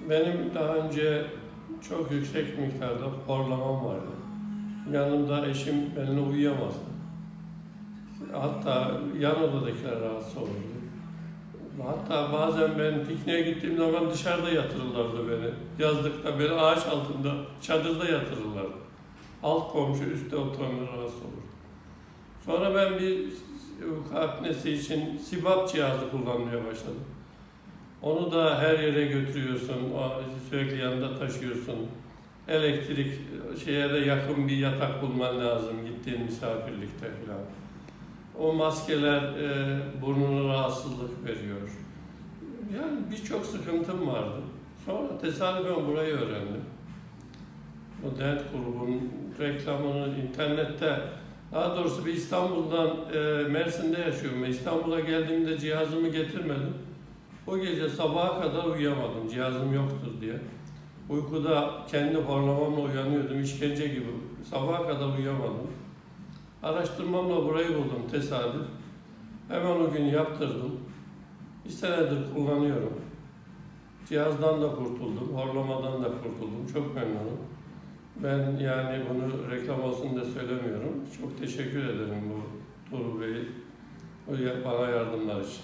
Benim daha önce çok yüksek miktarda horlamam vardı. Yanımda eşim benimle uyuyamazdı. Hatta yan odadakiler rahatsız olurdu. Hatta bazen ben pikniğe gittiğim zaman dışarıda yatırırlardı beni. Yazlıkta, beni ağaç altında, çadırda yatırırlardı. Alt komşu üstte oturanlar rahatsız olur. Sonra ben bir uyku apnesi için CPAP cihazı kullanmaya başladım. Onu da her yere götürüyorsun, sürekli yanında taşıyorsun. Elektrik şeye de yakın bir yatak bulman lazım gittiğin misafirlikte falan. O maskeler burnuna rahatsızlık veriyor. Yani birçok sıkıntım vardı. Sonra tesadüfen burayı öğrendim. O Dent grubun reklamını internette, daha doğrusu bir İstanbul'dan, Mersin'de yaşıyorum. İstanbul'a geldiğimde cihazımı getirmedim. O gece sabaha kadar uyuyamadım, cihazım yoktur diye. Uykuda kendi horlamamla uyanıyordum, işkence gibi. Sabaha kadar uyuyamadım. Araştırmamla burayı buldum, tesadüf. Hemen o gün yaptırdım. Bir senedir kullanıyorum. Cihazdan da kurtuldum, horlamadan da kurtuldum. Çok memnunum. Ben yani bunu reklam olsun da söylemiyorum. Çok teşekkür ederim bu Tuğrul Bey, bana yardımlar için.